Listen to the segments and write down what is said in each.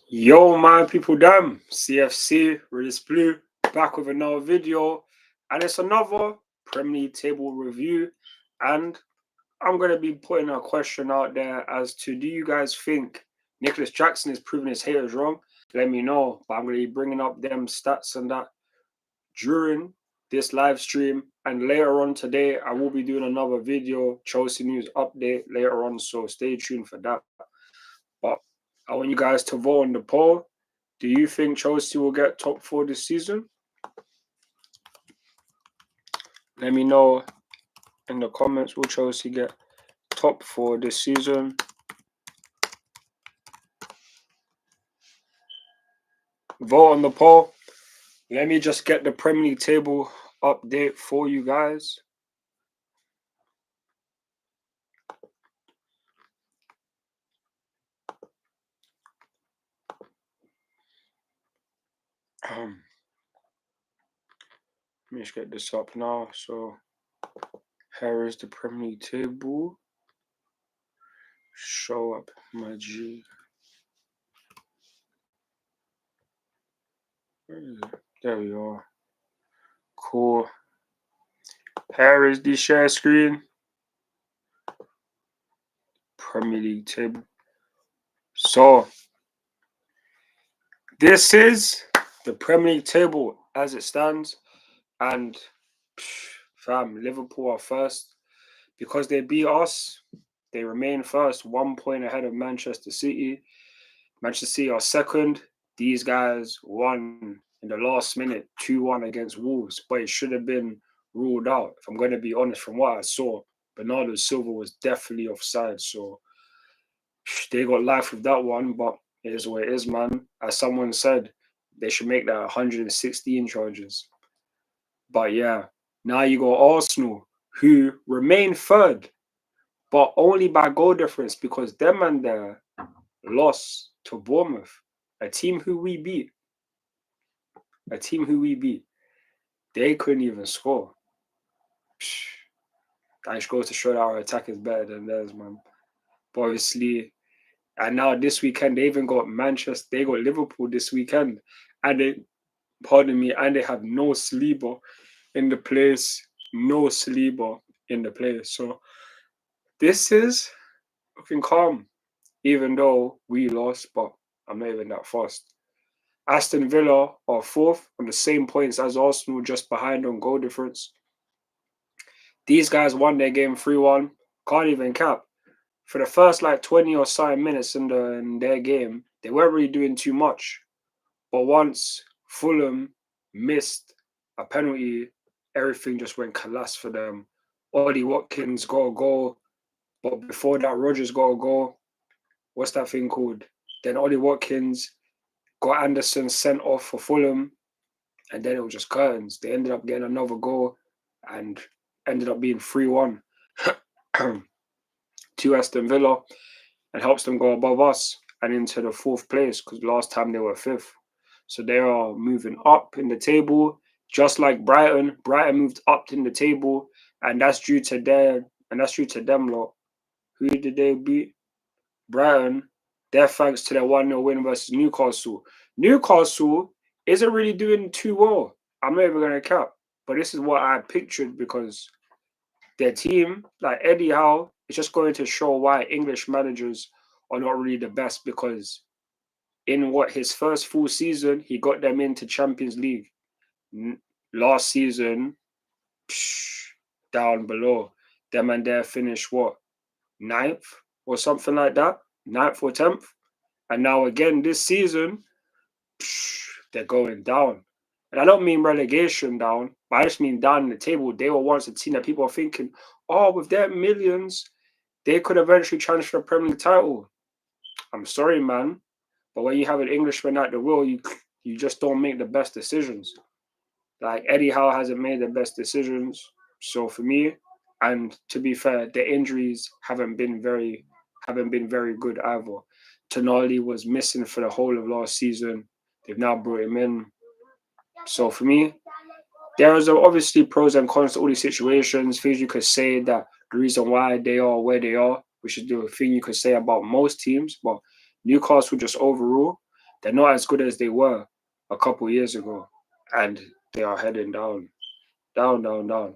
Yo, my people, damn CFC, RealistBlue, back with another video, and it's another Premier League table review. And I'm going to be putting a question out there as to, do you guys think Nicolas Jackson is proving his haters wrong? Let me know. But I'm going to be bringing up them stats and that during this live stream. And later on today, I will be doing another video, Chelsea news update later on. So stay tuned for that. But I want you guys to vote on the poll. Do you think Chelsea will get top 4 this season? Let me know in the comments. Will Chelsea get top 4 this season? Vote on the poll. Let me just get the Premier League table update for you guys. Let me just get this up now. So here is the Premier League table. Show up my G. Where is it? There we are. Cool. Here is the share screen. Premier League table. So this is the Premier League table as it stands, and fam, Liverpool are first because they beat us. They remain first, 1 point ahead of Manchester City. Manchester City are second. These guys won in the last minute, 2-1 against Wolves, but it should have been ruled out. If I'm going to be honest, from what I saw, Bernardo Silva was definitely offside. So they got life with that one, but it is what it is, man. As someone said, they should make that 116 charges. But yeah, now you got Arsenal, who remain third, but only by goal difference because them and their loss to Bournemouth, a team who we beat. They couldn't even score. That just goes to show that our attack is better than theirs, man. But obviously, and now this weekend, they even got Manchester, they got Liverpool this weekend. And they, pardon me, and they have no Saliba in the place. So this is looking calm, even though we lost, but I'm not even that fast. Aston Villa are fourth on the same points as Arsenal, just behind on goal difference. These guys won their game 3-1. Can't even cap. For the first 20 or so minutes in their game, they weren't really doing too much. But once Fulham missed a penalty, everything just went collapse for them. Ollie Watkins got a goal, but before that, Rodgers got a goal. What's that thing called? Then Ollie Watkins got Anderson sent off for Fulham, and then it was just curtains. They ended up getting another goal and ended up being 3-1 to Aston Villa, and helps them go above us and into the 4th place because last time they were 5th. So they are moving up in the table, just like Brighton. Brighton moved up in the table, and that's due to them lot. Who did they beat? Brighton. They're thanks to their 1-0 win versus Newcastle. Newcastle isn't really doing too well. I'm not even gonna cap, but this is what I pictured because their team, like Eddie Howe, is just going to show why English managers are not really the best, because in his first full season, he got them into Champions League. Last season, down below. Them and there finished 9th or something like that, 9th or 10th. And now again this season, they're going down. And I don't mean relegation down, but I just mean down in the table. They were once a team that people are thinking, oh, with their millions, they could eventually challenge for the Premier League title. I'm sorry, man. But when you have an Englishman at the wheel, you just don't make the best decisions. Like Eddie Howe hasn't made the best decisions. So for me, and to be fair, the injuries haven't been very good either. Tonali was missing for the whole of last season. They've now brought him in. So for me, there is obviously pros and cons to all these situations. Things you could say that the reason why they are where they are, which is the thing you could say about most teams, but Newcastle just overall. They're not as good as they were a couple years ago, and they are heading down, down, down, down.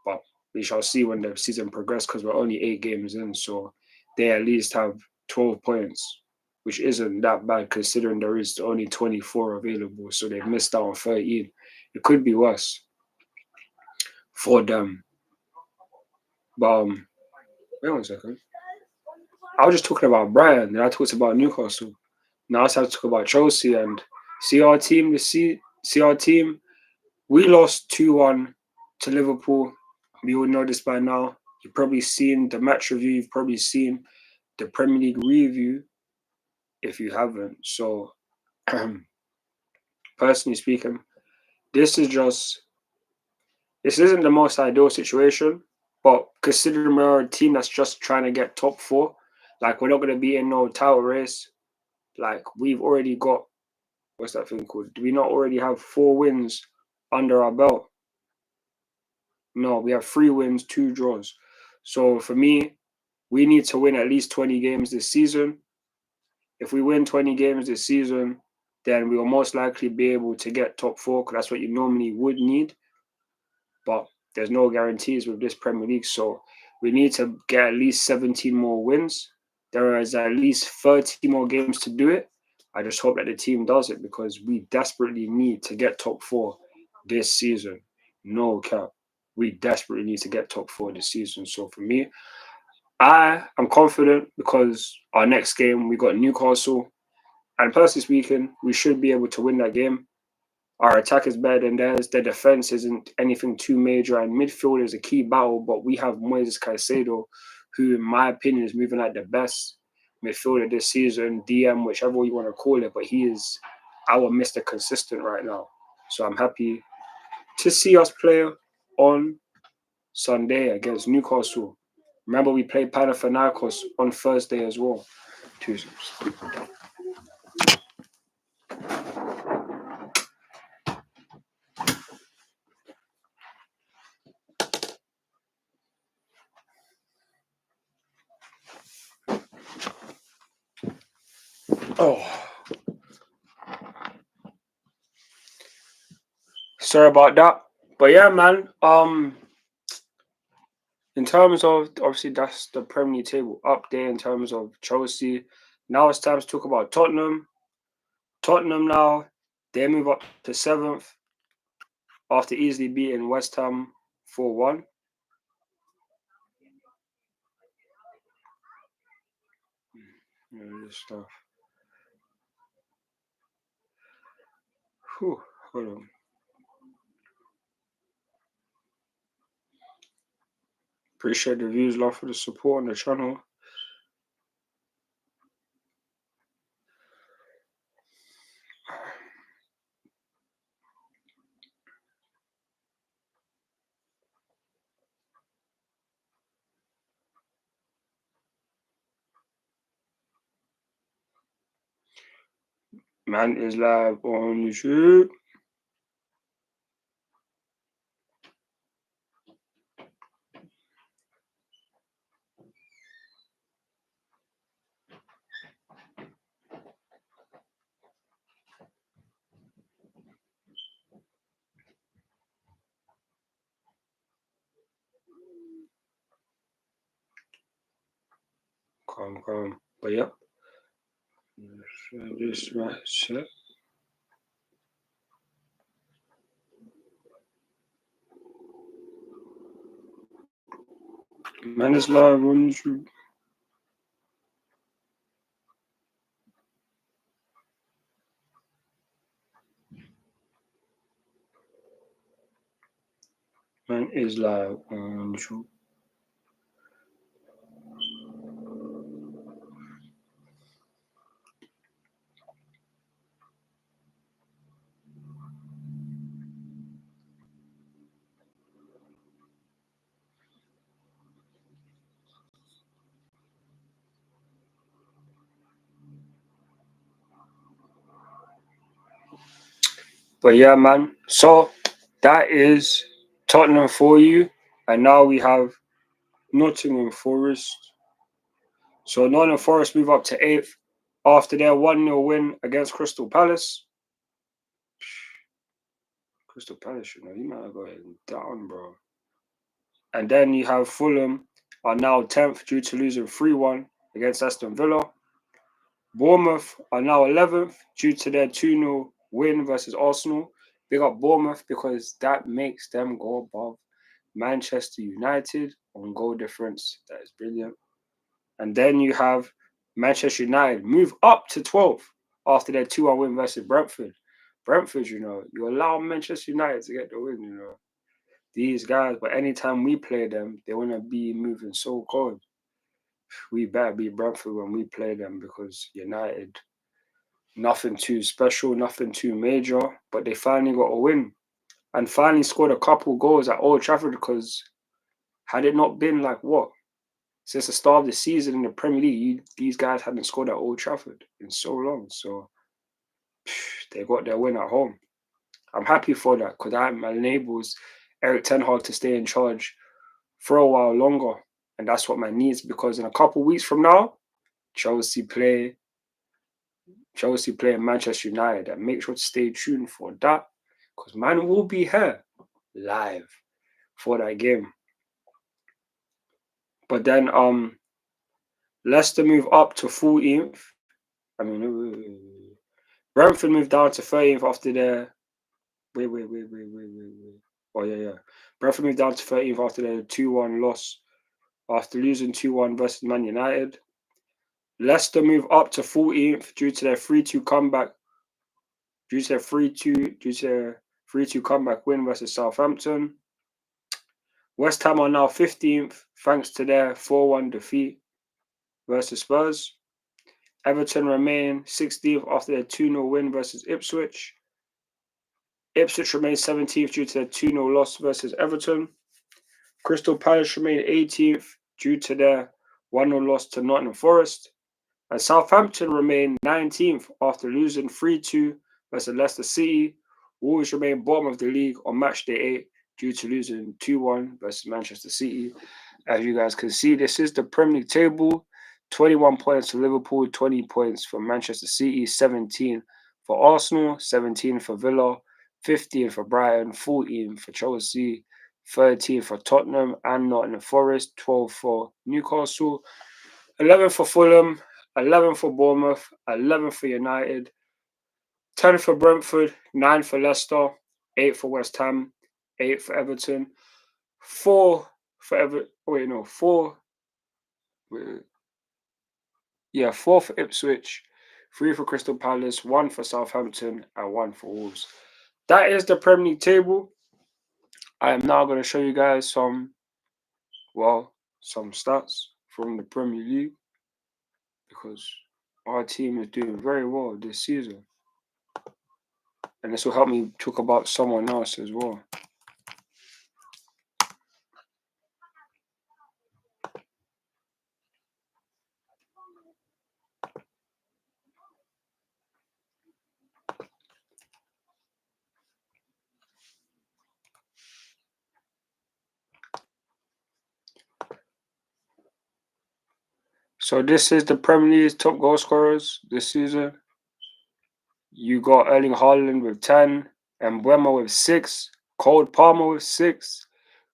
But we shall see when the season progresses because we're only 8 games in, so they at least have 12 points, which isn't that bad considering there is only 24 available, so they've missed out on 13. It could be worse for them. But wait 1 second. I was just talking about Brighton, and I talked about Newcastle. Now I have to talk about Chelsea and see our team. See our team. We lost 2-1 to Liverpool. We all know this by now. You've probably seen the match review. You've probably seen the Premier League review if you haven't. So, personally speaking, this isn't the most ideal situation. But considering we're a team that's just trying to get top 4, like we're not going to be in no title race. Like we've already got, what's that thing called? Do we not already have 4 wins under our belt? No, we have 3 wins, 2 draws. So for me, we need to win at least 20 games this season. If we win 20 games this season, then we will most likely be able to get top 4 because that's what you normally would need. But there's no guarantees with this Premier League. So we need to get at least 17 more wins. There is at least 30 more games to do it. I just hope that the team does it because we desperately need to get top 4 this season. No cap. We desperately need to get top 4 this season. So for me, I am confident because our next game, we got Newcastle. And personally speaking, we should be able to win that game. Our attack is better than theirs. Their defense isn't anything too major. And midfield is a key battle. But we have Moises Caicedo, who, in my opinion, is moving like the best midfielder this season, DM, whichever you want to call it. But he is our Mr. Consistent right now. So I'm happy to see us play on Sunday against Newcastle. Remember, we played Panathinaikos on Thursday as well. 2 seconds. Oh, sorry about that. But yeah, man. In terms of obviously that's the Premier League table up there. In terms of Chelsea, now it's time to talk about Tottenham. Tottenham now they move up to 7th after easily beating West Ham 4-1. This stuff. Whew, hold on. Appreciate the views, love for the support on the channel. Man is live on YouTube. Calm. But yeah. Just right set. Man is live on YouTube. Man is live on YouTube. But yeah, man. So that is Tottenham for you. And now we have Nottingham Forest. So Nottingham Forest move up to 8th after their 1-0 win against Crystal Palace. Crystal Palace, you know, you might have got it down, bro. And then you have Fulham are now 10th due to losing 3-1 against Aston Villa. Bournemouth are now 11th due to their 2-0 win versus Arsenal. Big up Bournemouth because that makes them go above Manchester United on goal difference. That is brilliant. And then you have Manchester United move up to 12th after their 2-1 win versus Brentford. Brentford, you know, you allow Manchester United to get the win, you know. These guys, but anytime we play them, they want to be moving so cold. We better beat Brentford when we play them because United, nothing too special, nothing too major, but they finally got a win and finally scored a couple goals at Old Trafford because had it not been like what? Since the start of the season in the Premier League, these guys hadn't scored at Old Trafford in so long. So they got their win at home. I'm happy for that because that enables Eric Ten Hag to stay in charge for a while longer. And that's what man needs because in a couple of weeks from now, Chelsea play Manchester United. And make sure to stay tuned for that because man will be here live for that game. But then Leicester move up to 14th. I mean, Brentford moved down to 13th after their. Wait. Oh, yeah. Brentford moved down to 13th after their 2-1 loss after losing 2-1 versus Man United. Leicester move up to 14th due to their 3-2 comeback. Due to their 3-2 comeback win versus Southampton. West Ham are now 15th thanks to their 4-1 defeat versus Spurs. Everton remain 16th after their 2-0 win versus Ipswich. Ipswich remains 17th due to their 2-0 loss versus Everton. Crystal Palace remain 18th due to their 1-0 loss to Nottingham Forest. And Southampton remain 19th after losing 3-2 versus Leicester City. Wolves remain bottom of the league on Matchday 8 due to losing 2-1 versus Manchester City. As you guys can see, this is the Premier League table. 21 points for Liverpool, 20 points for Manchester City, 17 for Arsenal, 17 for Villa, 15 for Brighton, 14 for Chelsea, 13 for Tottenham and Nottingham Forest, 12 for Newcastle, 11 for Fulham, 11 for Bournemouth, 11 for United, 10 for Brentford, 9 for Leicester, 8 for West Ham, 8 for Everton, 4 for Everton. Wait, no, 4. Yeah, 4 for Ipswich, 3 for Crystal Palace, 1 for Southampton, and 1 for Wolves. That is the Premier League table. I am now going to show you guys some stats from the Premier League because our team is doing very well this season. And this will help me talk about someone else as well. So this is the Premier League's top goal scorers this season. You got Erling Haaland with 10, Mbeumo with 6, Cole Palmer with 6,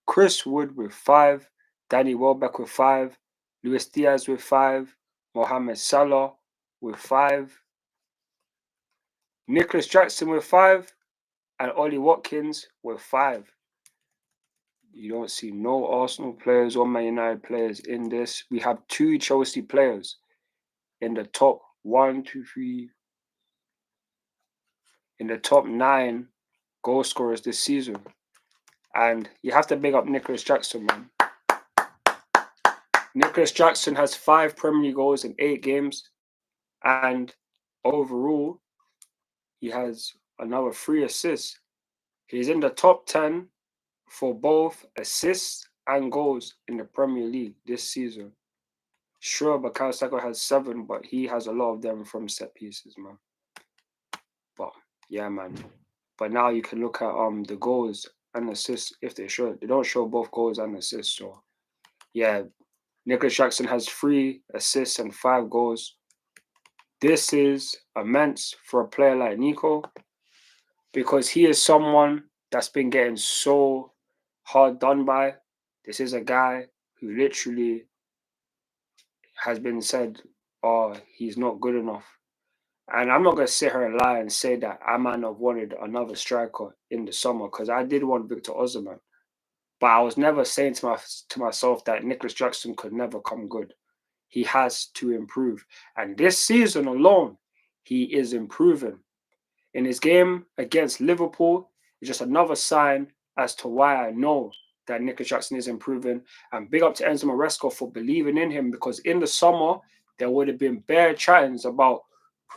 Chris Wood with 5, Danny Welbeck with 5, Luis Diaz with 5, Mohamed Salah with 5, Nicolas Jackson with 5, and Ollie Watkins with 5. You don't see no Arsenal players or Man United players in this. We have 2 Chelsea players in the top 9 goal scorers this season. And you have to big up Nicolas Jackson, man. Nicolas Jackson has 5 Premier League goals in 8 games. And overall, he has another 3 assists. He's in the top 10 for both assists and goals in the Premier League this season. Sure, Bukayo Saka has 7, but he has a lot of them from set pieces, man. But yeah, man. But now you can look at the goals and assists if they show. They don't show both goals and assists. So yeah, Nicolas Jackson has 3 assists and 5 goals. this is immense for a player like Nico, because he is someone that's been getting so hard done by. This is a guy who literally has been said, oh, he's not good enough. And I'm not going to sit here and lie and say that I might not have wanted another striker in the summer, because I did want Victor Osimhen. But I was never saying to myself that Nicolas Jackson could never come good. He has to improve. And this season alone, he is improving. In his game against Liverpool, it's just another sign as to why I know that Nicolas Jackson is improving. And big up to Enzo Maresco for believing in him, because in the summer, there would have been bare chattings about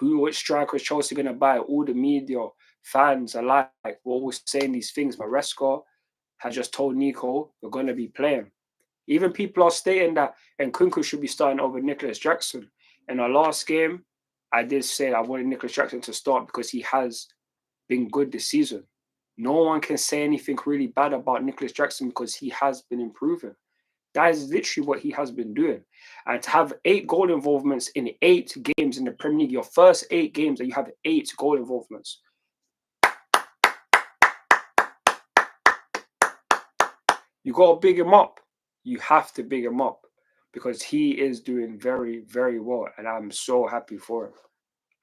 which striker is Chelsea going to buy. All the media, fans alike were always saying these things. Maresco has just told Nico, you're going to be playing. Even people are stating that Nkunku should be starting over Nicolas Jackson. In our last game, I did say I wanted Nicolas Jackson to start because he has been good this season. No one can say anything really bad about Nicolas Jackson because he has been improving. That is literally what he has been doing. And to have 8 goal involvements in 8 games in the Premier League, your first 8 games that you have 8 goal involvements. You got to big him up. You have to big him up because he is doing very, very well. And I'm so happy for him.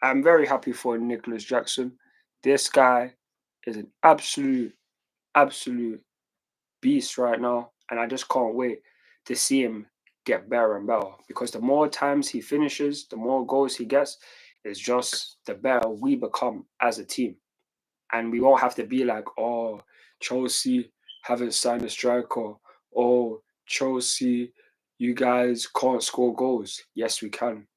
I'm very happy for Nicolas Jackson. This guy is an absolute beast right now. And I just can't wait to see him get better and better, because the more times he finishes, the more goals he gets, it's just the better we become as a team. And we won't have to be like, oh, Chelsea haven't signed a striker. Oh, Chelsea, you guys can't score goals. Yes, we can.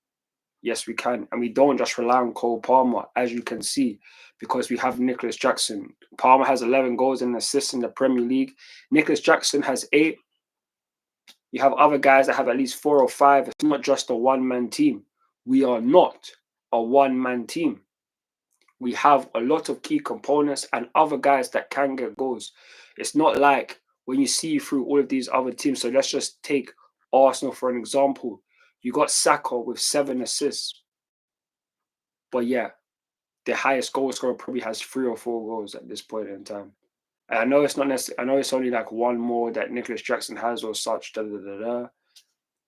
Yes, we can. And we don't just rely on Cole Palmer, as you can see, because we have Nicolas Jackson. Palmer has 11 goals and assists in the Premier League. Nicolas Jackson has 8. You have other guys that have at least 4 or 5. It's not just a one-man team. We are not a one-man team. We have a lot of key components and other guys that can get goals. It's not like when you see through all of these other teams. So let's just take Arsenal for an example. You got Saka with 7 assists. But yeah, the highest goal scorer probably has 3 or 4 goals at this point in time. And I know it's not necessarily, I know it's only like one more that Nicolas Jackson has or such.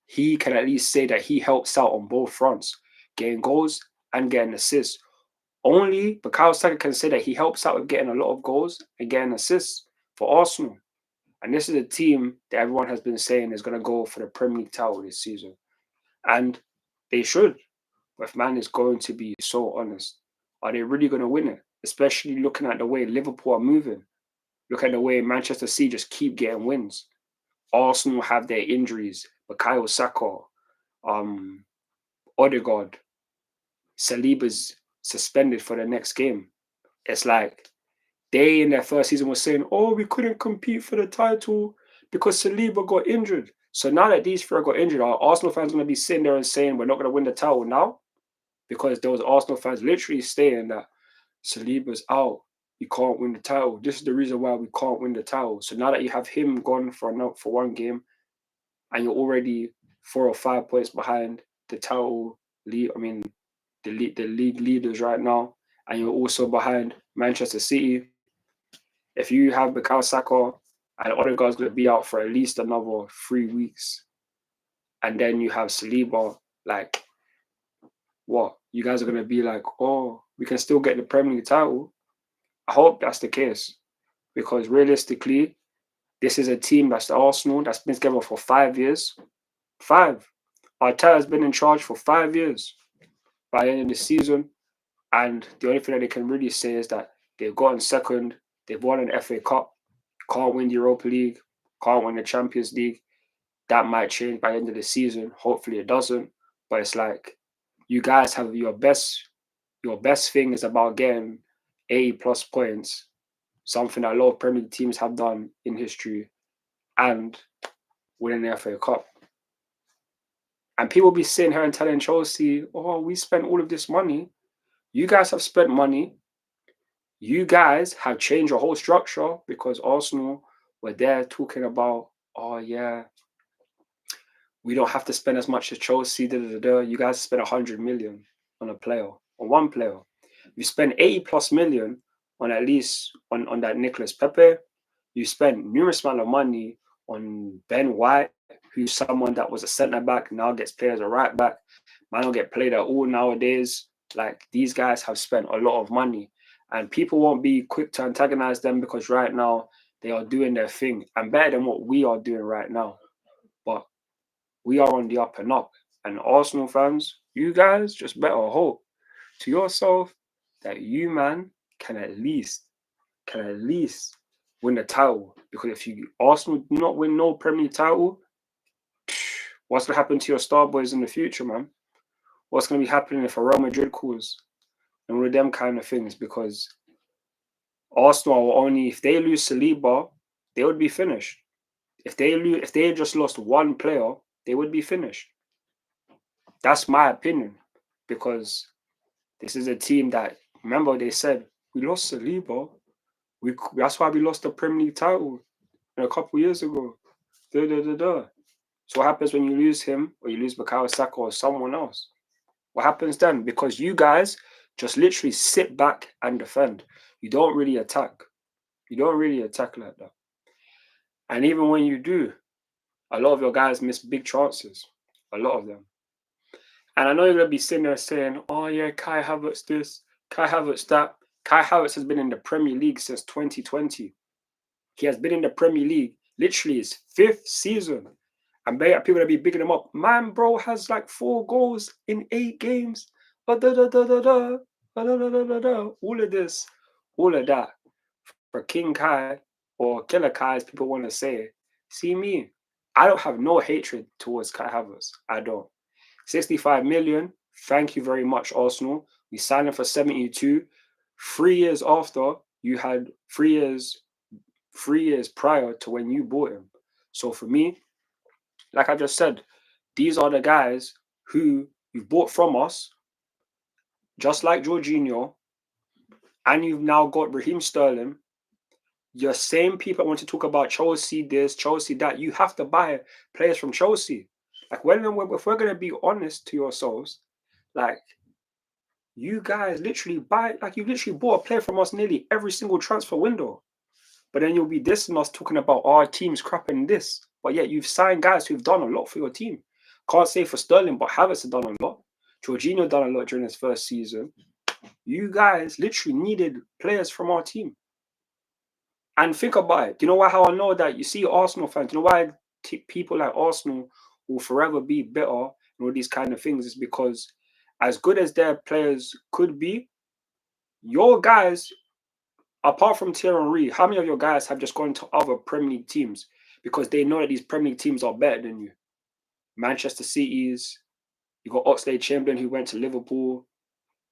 He can at least say that he helps out on both fronts, getting goals and getting assists. Only Bukayo Saka can say that he helps out with getting a lot of goals and getting assists for Arsenal. And this is a team that everyone has been saying is going to go for the Premier League title this season. And they should. But if man is going to be so honest, are they really going to win it? Especially looking at the way Liverpool are moving. Look at the way Manchester City just keep getting wins. Arsenal have their injuries. Bukayo Saka, Odegaard, Saliba's suspended for the next game. It's like they in their first season were saying, oh, we couldn't compete for the title because Saliba got injured. So now that these 3 got injured, are Arsenal fans going to be sitting there and saying we're not going to win the title now? Because there was Arsenal fans literally saying that Saliba's out, you can't win the title. This is the reason why we can't win the title. So now that you have him gone for one game, and you're already 4 or 5 points behind the title lead, the league leaders right now, and you're also behind Manchester City. If you have Bukayo Saka and Odegaard's going to be out for at least another 3 weeks, and then you have Saliba, like, what? You guys are going to be like, oh, we can still get the Premier League title? I hope that's the case, because realistically, this is a team that's the Arsenal that's been together for 5 years. 5. Arteta has been in charge for 5 years by the end of the season, and the only thing that they can really say is that they've gotten second, they've won an FA Cup, can't win the Europa League, can't win the Champions League. That might change by the end of the season. Hopefully it doesn't. But it's like, you guys have your best thing is about getting 80 plus points, something that a lot of Premier League teams have done in history, and winning the FA Cup. And people be sitting here and telling Chelsea, oh, we spent all of this money. You guys have spent money. You guys have changed your whole structure, because Arsenal were there talking about, oh, yeah, we don't have to spend as much as Chelsea. You guys spent 100 million. on a player, on one player. You spend 80 plus million on at least on that Nicolas Pepe. You spent numerous amount of money on Ben White, who's someone that was a centre back, now gets played as a right back. Might not get played at all nowadays. Like, these guys have spent a lot of money, and people won't be quick to antagonize them because right now they are doing their thing and better than what we are doing right now. But we are on the up and up. And Arsenal fans, you guys just better hope to yourself that you, man, can at least win the title. Because if you Arsenal do not win no Premier League title, what's gonna happen to your star boys in the future, man? What's gonna be happening if a Real Madrid calls and all of them kind of things? Because Arsenal are only, if they lose Saliba, they would be finished. If they just lost one player, they would be finished. That's my opinion, because this is a team that, remember, they said we lost Saliba. That's why we lost the Premier League title a couple years ago. So what happens when you lose him, or you lose Bukayo Saka or someone else? What happens then? Because you guys just literally sit back and defend. You don't really attack. You don't really attack like that. And even when you do, a lot of your guys miss big chances. A lot of them. And I know you're going to be sitting there saying, oh yeah, Kai Havertz this, Kai Havertz that. Kai Havertz has been in the Premier League since 2020. He has been in the Premier League literally his 5th season. And people are going to be bigging him up. Man, bro has like 4 goals in 8 games. All of this, all of that. For King Kai, or Killer Kai, as people want to say, see me, I don't have no hatred towards Kai Havertz. I don't. 65 million, thank you very much, Arsenal. We signed him for 72. 3 years after, you had 3 years prior to when you bought him. So for me, like I just said, these are the guys who you've bought from us, just like Jorginho, and you've now got Raheem Sterling. Your same people want to talk about Chelsea this, Chelsea that. You have to buy players from Chelsea. Like, if we're going to be honest to yourselves, like, you guys literally you literally bought a player from us nearly every single transfer window. But then you'll be dissing us, talking about our team's crap and this. But yet you've signed guys who've done a lot for your team. Can't say for Sterling, but Havertz has done a lot. Jorginho done a lot during his first season. You guys literally needed players from our team. And think about it. Do you know how I know that? You see, Arsenal fans, you know why people like Arsenal will forever be better and all these kind of things? Is because as good as their players could be, your guys, apart from Thierry Henry, how many of your guys have just gone to other Premier League teams because they know that these Premier League teams are better than you? Manchester City's, you got Oxlade-Chamberlain who went to Liverpool,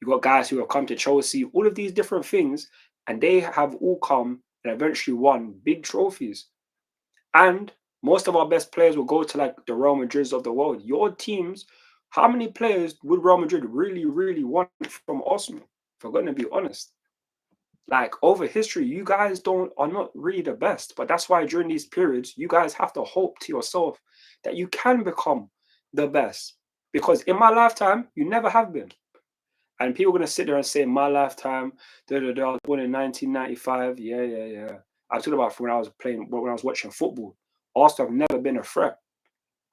you got guys who have come to Chelsea, all of these different things, and they have all come and eventually won big trophies. And most of our best players will go to like the Real Madrids of the world. Your teams, how many players would Real Madrid really, really want from Arsenal? If we're going to be honest. Like, over history, you guys are not really the best. But that's why during these periods, you guys have to hope to yourself that you can become the best. Because in my lifetime, you never have been. And people are going to sit there and say, my lifetime, I was born in 1995. Yeah. I'm talking about from when I was watching football. Arsenal have never been a threat.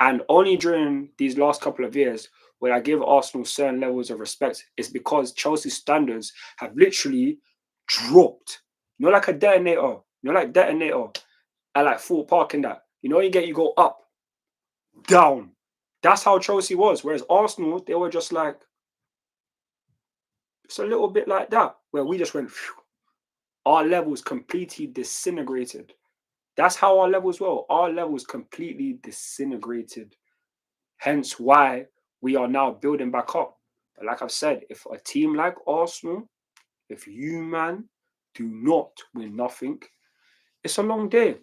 And only during these last couple of years, when I give Arsenal certain levels of respect, it's because Chelsea's standards have literally dropped. You know, like a detonator. You know, like detonator at like Fort Park and that. You know, you go up, down. That's how Chelsea was. Whereas Arsenal, they were just like, it's a little bit like that, where we just went, phew, our levels completely disintegrated. That's how our levels were. Our levels completely disintegrated. Hence why we are now building back up. But like I've said, if a team like Arsenal, if you, man, do not win nothing, it's a long day.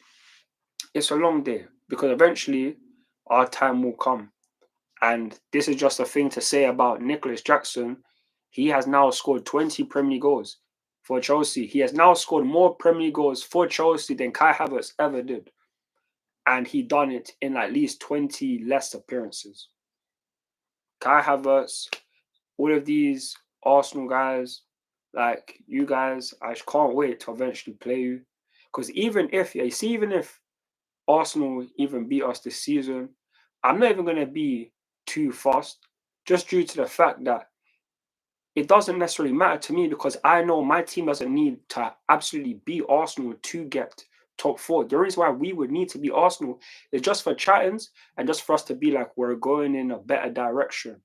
It's a long day, because eventually our time will come. And this is just a thing to say about Nicolas Jackson. He has now scored 20 Premier League goals for Chelsea. He has now scored more Premier League goals for Chelsea than Kai Havertz ever did. And he done it in at least 20 less appearances. Kai Havertz all of these Arsenal guys, like you guys, I can't wait to eventually play you. Because even if, yeah, you see, even if Arsenal even beat us this season, I'm not even going to be too fast, just due to the fact that it doesn't necessarily matter to me because I know my team doesn't need to absolutely beat Arsenal to get top four. The reason why we would need to beat Arsenal is just for chattings and just for us to be like, we're going in a better direction.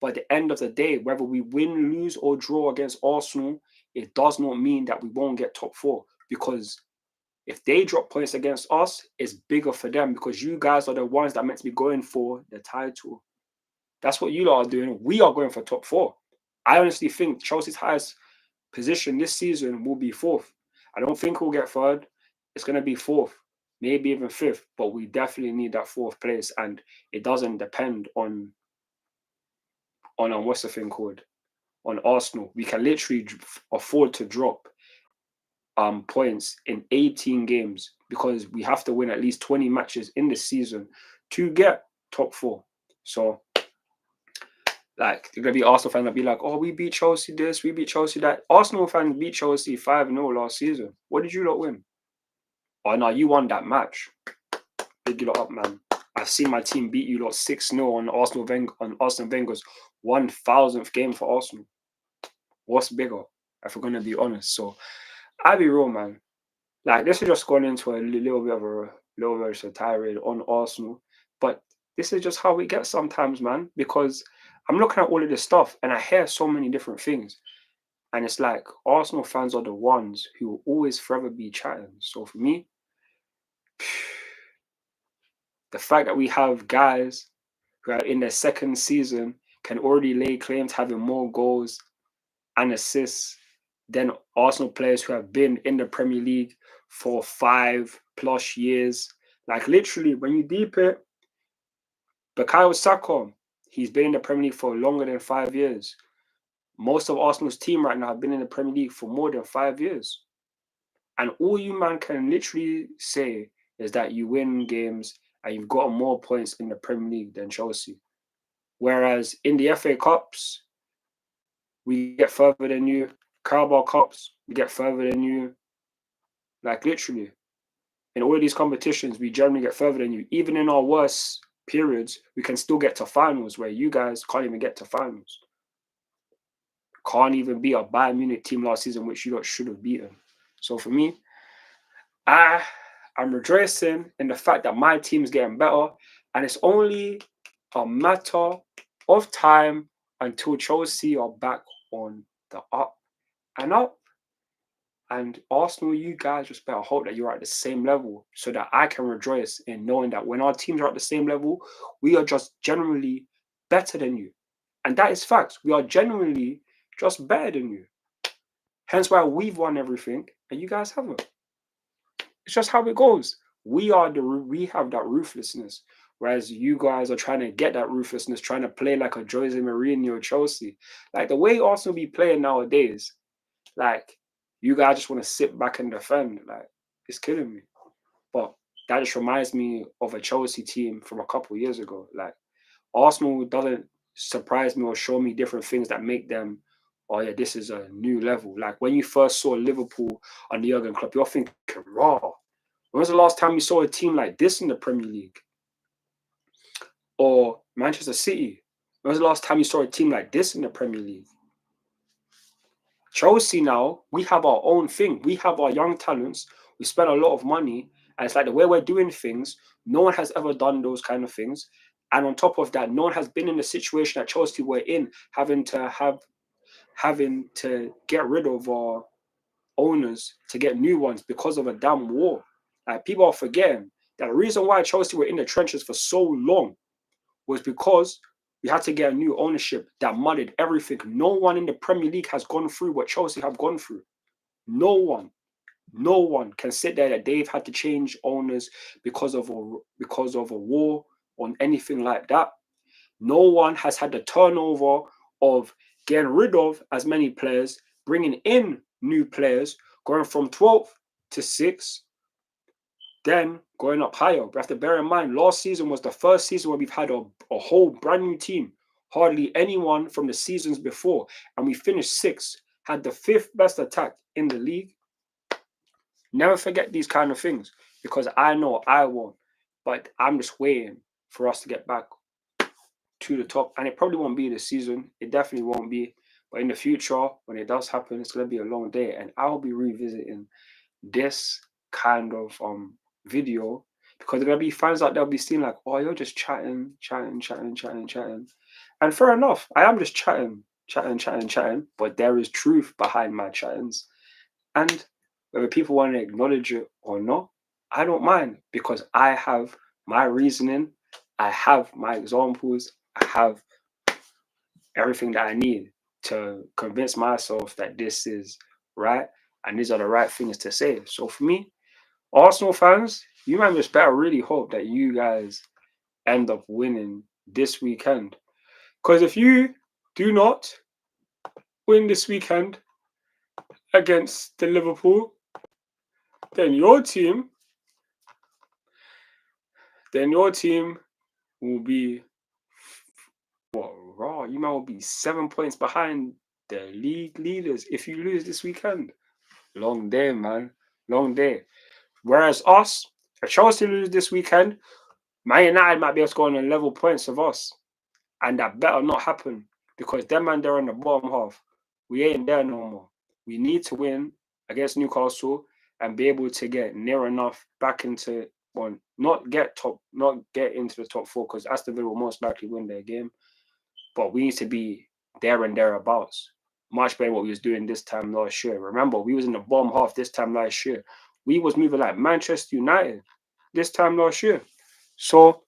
But at the end of the day, whether we win, lose, or draw against Arsenal, it does not mean that we won't get top four. Because if they drop points against us, it's bigger for them because you guys are the ones that are meant to be going for the title. That's what you lot are doing. We are going for top four. I honestly think Chelsea's highest position this season will be fourth. I don't think we'll get third. It's going to be fourth, maybe even fifth, but we definitely need that fourth place. And it doesn't depend on what's the thing called? On Arsenal. We can literally afford to drop points in 18 games because we have to win at least 20 matches in the season to get top four. So, like, they're going to be Arsenal fans that be like, oh, we beat Chelsea this, we beat Chelsea that. Arsenal fans beat Chelsea 5-0 last season. What did you lot win? Oh, no, you won that match. Big you lot up, man. I've seen my team beat you lot 6-0 on Arsene Wenger's 1,000th game for Arsenal. What's bigger, if we're going to be honest? So, I'll be real, man. Like, this is just going into a little bit of a tirade on Arsenal. But this is just how we get sometimes, man. Because I'm looking at all of this stuff and I hear so many different things. And it's like Arsenal fans are the ones who will always forever be chatting. So for me, the fact that we have guys who are in their second season can already lay claim to having more goals and assists than Arsenal players who have been in the Premier League for 5+ years. Like, literally, when you deep it, Bukayo Saka, he's been in the Premier League for longer than 5 years. Most of Arsenal's team right now have been in the Premier League for more than 5 years. And all you man can literally say is that you win games and you've got more points in the Premier League than Chelsea. Whereas in the FA Cups, we get further than you. Carabao Cups, we get further than you. Like, literally. In all of these competitions, we generally get further than you. Even in our worst periods, we can still get to finals where you guys can't even get to finals. Can't even beat a Bayern Munich team last season, which you lot should have beaten. So for me, I'm rejoicing in the fact that my team is getting better, and it's only a matter of time until Chelsea are back on the up and up. And Arsenal, you guys just better hope that you're at the same level so that I can rejoice in knowing that when our teams are at the same level, we are just generally better than you. And that is facts. We are genuinely just better than you. Hence why we've won everything and you guys haven't. It's just how it goes. We have that ruthlessness, whereas you guys are trying to get that ruthlessness, trying to play like a Jose Mourinho Chelsea. Like, the way Arsenal be playing nowadays, like, you guys just want to sit back and defend. Like, it's killing me. But that just reminds me of a Chelsea team from a couple of years ago. Like, Arsenal doesn't surprise me or show me different things that make them, oh yeah, this is a new level. Like, when you first saw Liverpool on the Jurgen Klopp, you're thinking, raw. When was the last time you saw a team like this in the Premier League? Or Manchester City? When was the last time you saw a team like this in the Premier League? Chelsea now, we have our own thing. We have our young talents. We spend a lot of money. And it's like the way we're doing things, no one has ever done those kind of things. And on top of that, no one has been in the situation that Chelsea were in, having to get rid of our owners to get new ones because of a damn war. Like, people are forgetting that the reason why Chelsea were in the trenches for so long was because we had to get a new ownership that muddied everything. No one in the Premier League has gone through what Chelsea have gone through. No one can sit there that they've had to change owners because of a war or anything like that. No one has had the turnover of getting rid of as many players, bringing in new players, going from 12th to 6th, then going up higher. We have to bear in mind, last season was the first season where we've had a whole brand new team, hardly anyone from the seasons before, and we finished 6th, had the 5th best attack in the league. Never forget these kind of things, because I know I won't, but I'm just waiting for us to get back to the top, and it probably won't be this season. It definitely won't be, but in the future, when it does happen, it's going to be a long day, and I'll be revisiting this kind of video, because there are going to be fans out there will be seeing like, oh, you're just chatting. And fair enough, I am just chatting, but there is truth behind my chattings. And whether people want to acknowledge it or not, I don't mind, because I have my reasoning, I have my examples, I have everything that I need to convince myself that this is right and these are the right things to say. So for me, Arsenal fans, you might just better really hope that you guys end up winning this weekend. Because if you do not win this weekend against the Liverpool, then your team will be raw. You might well be 7 points behind the league leaders if you lose this weekend. Long day, man. Long day. Whereas us, if Chelsea lose this weekend, Man United might be able to go on a level points of us. And that better not happen, because them man, they're on the bottom half. We ain't there no more. We need to win against Newcastle and be able to get near enough back into one. Not get into the top 4, because Aston Villa will most likely win their game. But we need to be there and thereabouts. Much better what we was doing this time last year. Remember, we was in the bottom half this time last year. We was moving like Manchester United this time last year. So,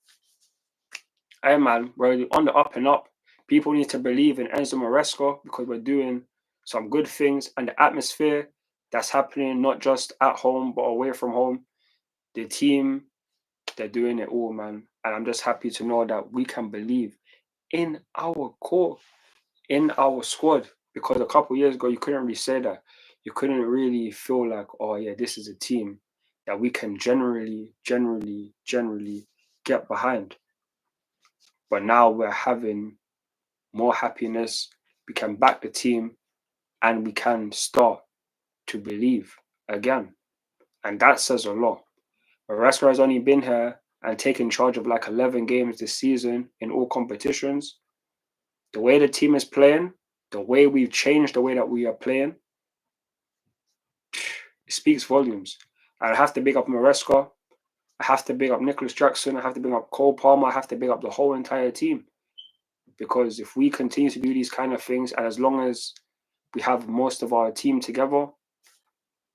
hey man, we're on the up and up. People need to believe in Enzo Maresca, because we're doing some good things, and the atmosphere that's happening not just at home but away from home. The team, they're doing it all, man. And I'm just happy to know that we can believe in our core, in our squad, because a couple of years ago you couldn't really say that. You couldn't really feel like, oh yeah, this is a team that we can generally get behind. But now we're having more happiness. We can back the team, and we can start to believe again. And that says a lot. Maresca has only been here and taken charge of like 11 games this season in all competitions. The way the team is playing, the way we've changed the way that we are playing, it speaks volumes. And I have to big up Maresca. I have to big up Nicolas Jackson. I have to big up Cole Palmer. I have to big up the whole entire team. Because if we continue to do these kind of things, and as long as we have most of our team together,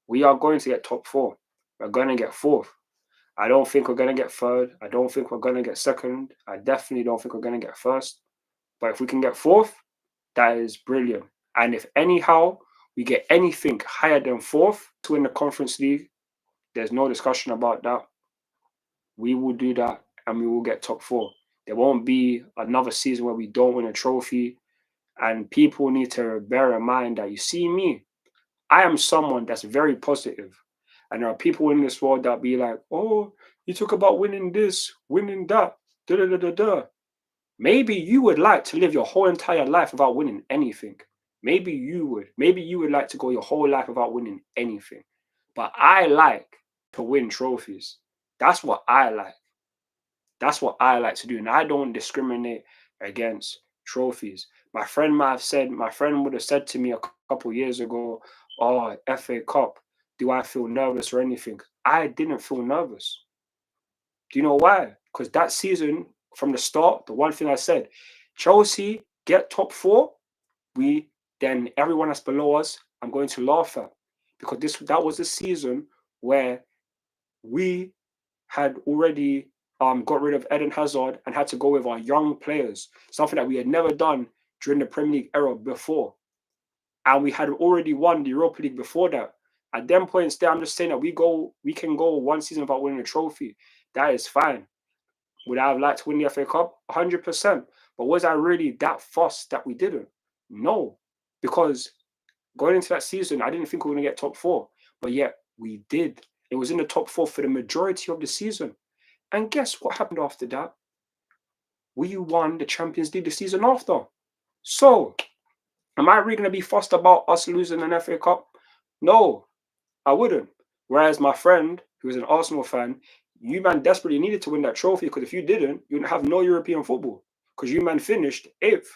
we are going to get top 4. We're going to get 4th. I don't think we're going to get 3rd. I don't think we're going to get 2nd. I definitely don't think we're going to get 1st. But if we can get 4th, that is brilliant. And if anyhow we get anything higher than 4th to win the Conference League, there's no discussion about that. We will do that, and we will get top 4. There won't be another season where we don't win a trophy. And people need to bear in mind that, you see me, I am someone that's very positive. And there are people in this world that be like, oh, you talk about winning this, winning that, da-da-da-da-da. Maybe you would like to live your whole entire life without winning anything. Maybe you would. Maybe you would like to go your whole life without winning anything. But I like to win trophies. That's what I like. That's what I like to do. And I don't discriminate against trophies. My friend would have said to me a couple years ago, oh, FA Cup, do I feel nervous or anything? I didn't feel nervous. Do you know why? Because that season, from the start, the one thing I said, Chelsea get top 4, then everyone that's below us, I'm going to laugh at. Because that was the season where we had already got rid of Eden Hazard and had to go with our young players, something that we had never done during the Premier League era before. And we had already won the Europa League before that. At them points there, I'm just saying that we can go one season without winning a trophy. That is fine. Would I have liked to win the FA Cup? 100%. But was I really that fussed that we didn't? No. Because going into that season, I didn't think we were going to get top 4. But yet, we did. It was in the top 4 for the majority of the season. And guess what happened after that? we won the Champions League the season after. So, am I really going to be fussed about us losing an FA Cup? No, I wouldn't. Whereas my friend, who's an Arsenal fan, you man desperately needed to win that trophy, because if you didn't, you wouldn't have no European football, because you man finished 8th.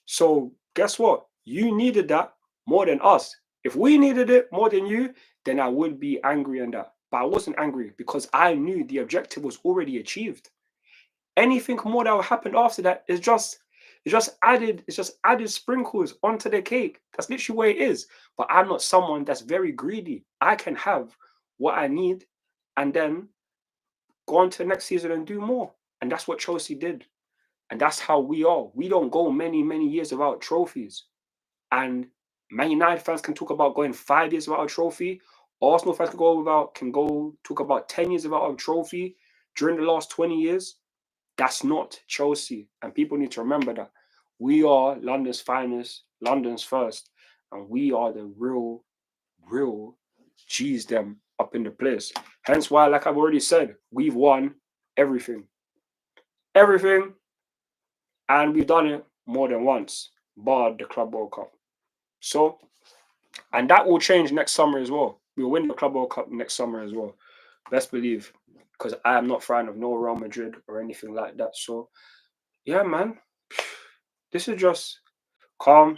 So guess what? You needed that more than us. If we needed it more than you, then I would be angry on that. But I wasn't angry because I knew the objective was already achieved. Anything more that will happen after that is just added sprinkles onto the cake. That's literally what it is. But I'm not someone that's very greedy. I can have what I need and then go on to the next season and do more. And that's what Chelsea did. And that's how we are. We don't go many, many years without trophies. And Man United fans can talk about going 5 years without a trophy. Arsenal fans can go talk about 10 years without a trophy during the last 20 years. That's not Chelsea. And people need to remember that. We are London's finest, London's first. And we are the real G's them up in the place. Hence why, like I've already said, we've won everything. Everything. And we've done it more than once, bar the Club World Cup. So, and that will change next summer as well. We'll win the Club World Cup next summer as well. Best believe. Because I am not a fan of no Real Madrid or anything like that. So, yeah, man. This is just calm.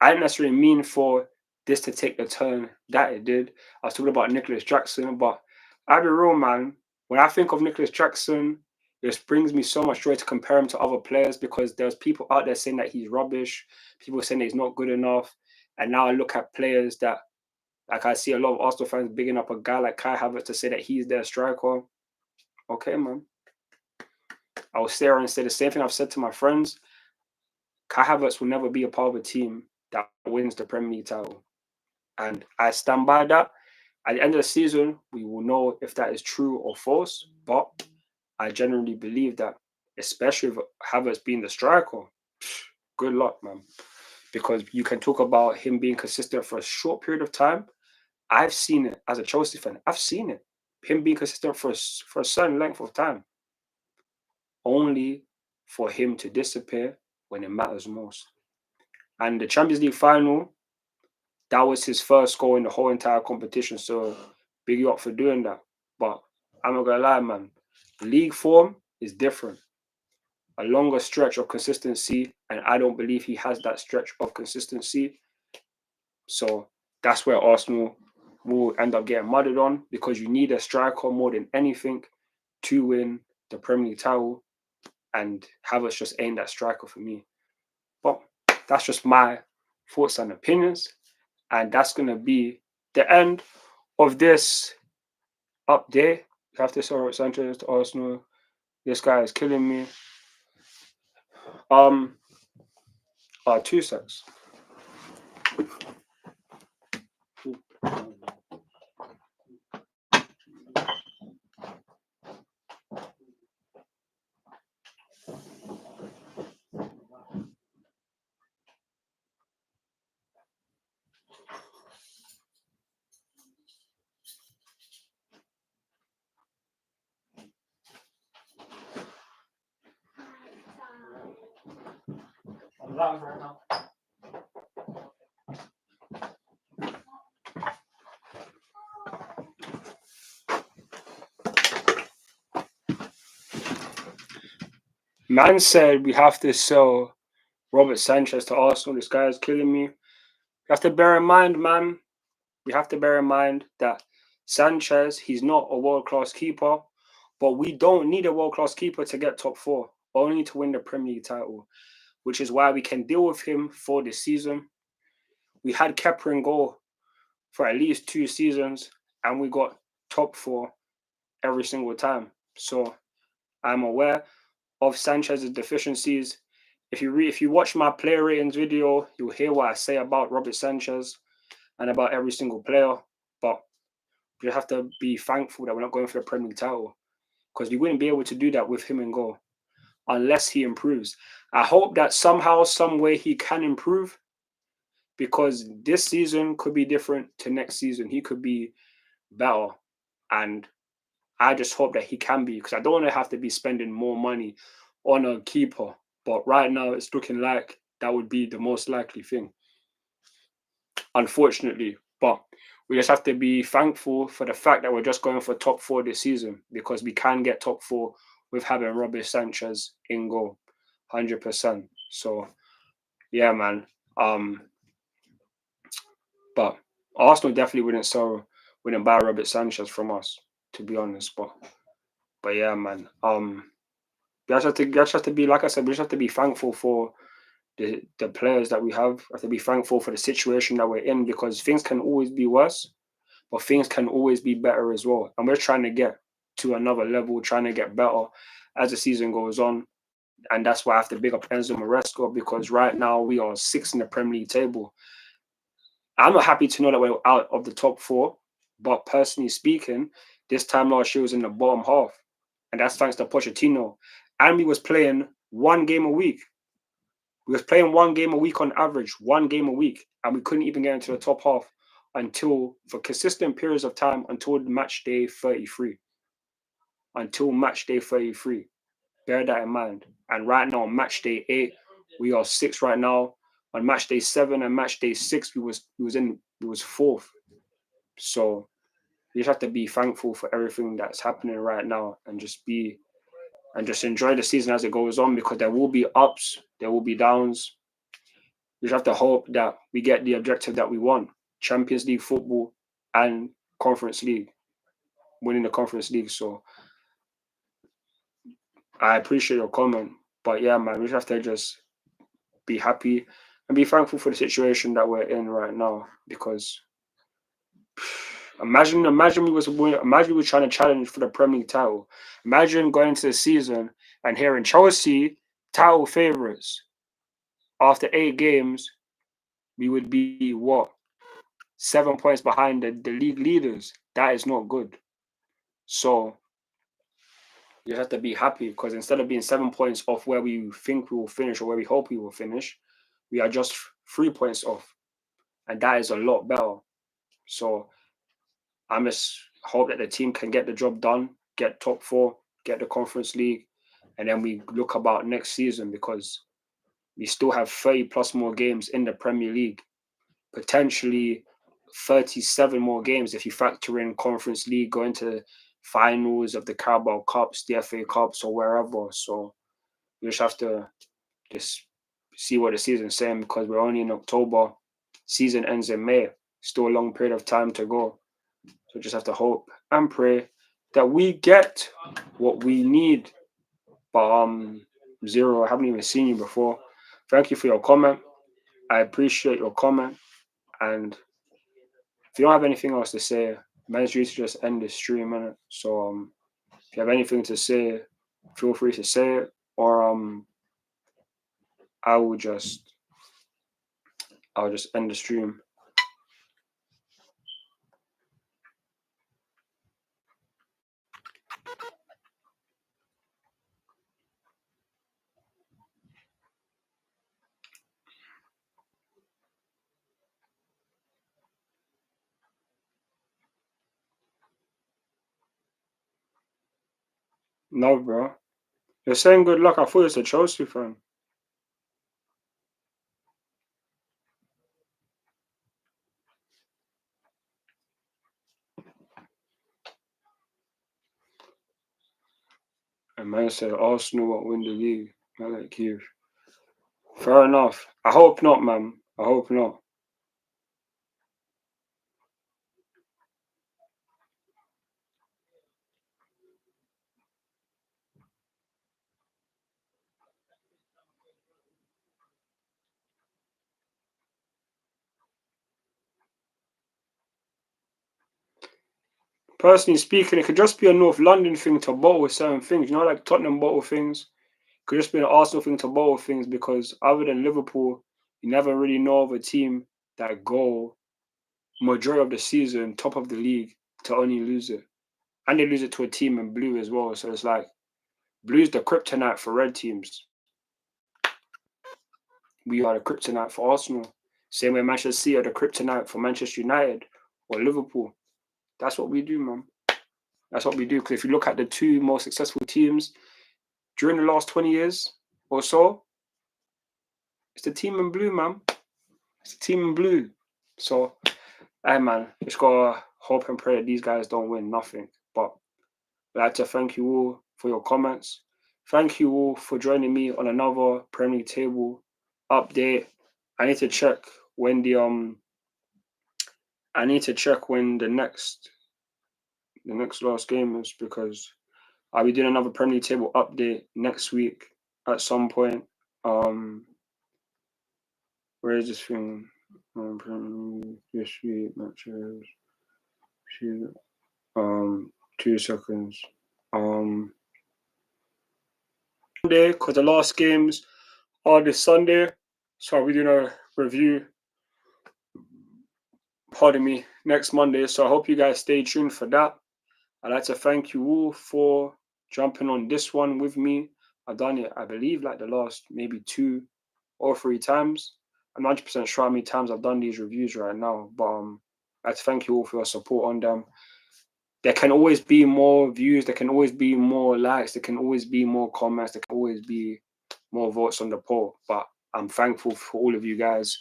I didn't necessarily mean for this to take the turn that it did. I was talking about Nicolas Jackson, but I'll be real, man. When I think of Nicolas Jackson, it just brings me so much joy to compare him to other players, because there's people out there saying that he's rubbish. People saying that he's not good enough. And now I look at players that, like, I see a lot of Arsenal fans bigging up a guy like Kai Havertz to say that he's their striker. Okay, man. I will stay around and say the same thing I've said to my friends. Kai Havertz will never be a part of a team that wins the Premier League title. And I stand by that. At the end of the season, we will know if that is true or false. But I genuinely believe that, especially with Havertz being the striker, good luck, man. Because you can talk about him being consistent for a short period of time. I've seen it as a Chelsea fan. I've seen it. Him being consistent for a certain length of time. Only for him to disappear when it matters most. And the Champions League final, that was his first goal in the whole entire competition. So big you up for doing that. But I'm not going to lie, man. League form is different. A longer stretch of consistency, and I don't believe he has that stretch of consistency. So that's where Arsenal will end up getting mudded on, because you need a striker more than anything to win the Premier League title, and Havertz just ain't that striker for me. But that's just my thoughts and opinions, and that's going to be the end of this update. You have to say Robert Sanchez to Arsenal. This guy is killing me. 2 secs. I'm live right now. Man said we have to sell Robert Sanchez to Arsenal. This guy is killing me. You have to bear in mind, man. We have to bear in mind that Sanchez, he's not a world-class keeper, but we don't need a world-class keeper to get top 4, only to win the Premier League title, which is why we can deal with him for this season. We had Kepa in goal for at least 2 seasons, and we got top 4 every single time. So I'm aware of Sanchez's deficiencies. If you watch my player ratings video, you'll hear what I say about Robert Sanchez and about every single player. But we have to be thankful that we're not going for the Premier League title, because we wouldn't be able to do that with him in goal unless he improves. I hope that somehow, some way he can improve, because this season could be different to next season. He could be better, and I just hope that he can be, because I don't want to have to be spending more money on a keeper. But right now, it's looking like that would be the most likely thing, unfortunately. But we just have to be thankful for the fact that we're just going for top 4 this season, because we can get top 4 with having Robert Sanchez in goal, 100%. So yeah, man. But Arsenal definitely wouldn't buy Robert Sanchez from us, to be honest. But yeah, man. We just have to be, like I said, we just have to be thankful for the players that we have. We have to be thankful for the situation that we're in, because things can always be worse, but things can always be better as well. And we're trying to get to another level, trying to get better as the season goes on. And that's why I have to big up Enzo Maresco, because right now we are 6th in the Premier League table. I'm not happy to know that we're out of the top 4, but personally speaking, this time last year was in the bottom half, and that's thanks to Pochettino. And we was playing 1 game a week. We was playing 1 game a week on average, 1 game a week, and we couldn't even get into the top half for consistent periods of time until match day 33. Until match day 33. Bear that in mind. And right now on match day 8, we are 6th right now. On match day 7 and match day 6, we was 4th. So you just have to be thankful for everything that's happening right now, and just enjoy the season as it goes on, because there will be ups, there will be downs. We just have to hope that we get the objective that we want: Champions League football and Conference League, winning the Conference League. So I appreciate your comment, but yeah, man, we just have to just be happy and be thankful for the situation that we're in right now, because imagine we were trying to challenge for the Premier League title. Imagine going into the season and hearing Chelsea title favourites. After 8 games, we would be what? 7 points behind the league leaders. That is not good. So you have to be happy, because instead of being 7 points off where we think we will finish, or where we hope we will finish, we are just 3 points off. And that is a lot better. So I just hope that the team can get the job done, get top 4, get the Conference League, and then we look about next season, because we still have 30 plus more games in the Premier League, potentially 37 more games if you factor in Conference League, going to finals of the Carabao Cups, the FA Cups, or wherever. So we just have to just see what the season's saying, because we're only in October. Season ends in May. Still a long period of time to go. So just have to hope and pray that we get what we need. But Zero, I haven't even seen you before. Thank you for your comment. I appreciate your comment. And if you don't have anything else to say, manage you to just end the stream, innit? So if you have anything to say, feel free to say it. Or I'll just end the stream. No, bro. You're saying good luck. I thought it's a Chelsea fan. And man said Arsenal won't win the league. I like you. Fair enough. I hope not, man. I hope not. Personally speaking, it could just be a North London thing to bottle certain things. You know, like Tottenham bottle things. It could just be an Arsenal thing to bottle things, because other than Liverpool, you never really know of a team that go majority of the season top of the league to only lose it. And they lose it to a team in blue as well. So it's like blue's the kryptonite for red teams. We are the kryptonite for Arsenal. Same way Manchester City are the kryptonite for Manchester United or Liverpool. That's what we do, man. That's what we do. Because if you look at the two most successful teams during the last 20 years or so, it's the team in blue, man. It's the team in blue. So, hey, man, just gotta hope and pray that these guys don't win nothing. But I'd like to thank you all for your comments. Thank you all for joining me on another Premier League table update. I need to check when the next last game is, because I'll be doing another Premier League table update next week at some point. Where is this thing? This week matches. 2 seconds. Sunday, because the last games are this Sunday, so I'll be doing a review. Pardon me, next Monday. So I hope you guys stay tuned for that. I'd like to thank you all for jumping on this one with me. I've done it, I believe, like the last maybe 2 or 3 times. I'm not 100% sure how many times I've done these reviews right now, but I'd like to thank you all for your support on them. There can always be more views, there can always be more likes, there can always be more comments, there can always be more votes on the poll. But I'm thankful for all of you guys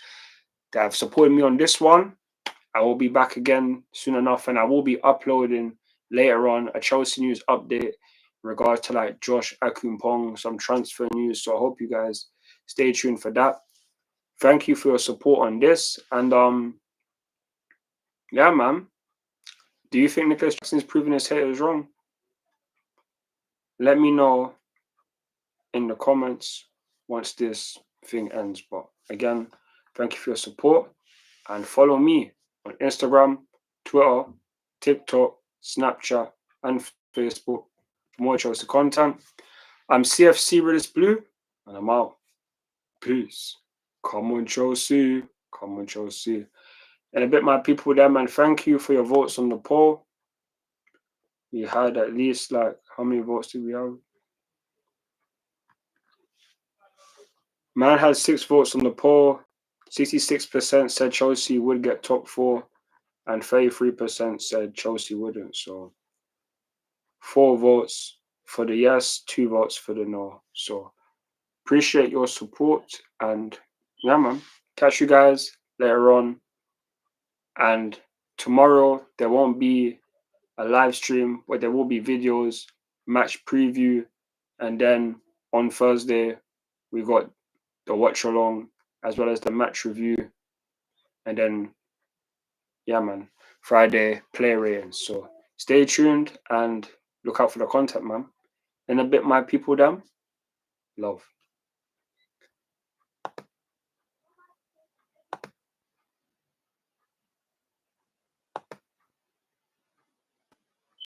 that have supported me on this one. I will be back again soon enough, and I will be uploading later on a Chelsea news update in regards to like Josh Akumpong, some transfer news. So I hope you guys stay tuned for that. Thank you for your support on this. And yeah, man. Do you think Nicolas Jackson is proving his haters wrong? Let me know in the comments once this thing ends. But again, thank you for your support, and follow me on Instagram, Twitter, TikTok, Snapchat, and Facebook for more Chelsea content. I'm CFC RealistBlue, and I'm out. Peace. Come on, Chelsea. Come on, Chelsea. And a bit, my people there, man. Thank you for your votes on the poll. We had at least, like, how many votes did we have? Man had 6 votes on the poll. 66% said Chelsea would get top 4, and 33% said Chelsea wouldn't. So 4 votes for the yes, 2 votes for the no. So appreciate your support, and yeah, man, catch you guys later on. And tomorrow there won't be a live stream, but there will be videos, match preview, and then on Thursday we got the watch along as well as the match review, and then yeah, man, Friday play ratings. So stay tuned and look out for the content, man. In a bit, my people, them love.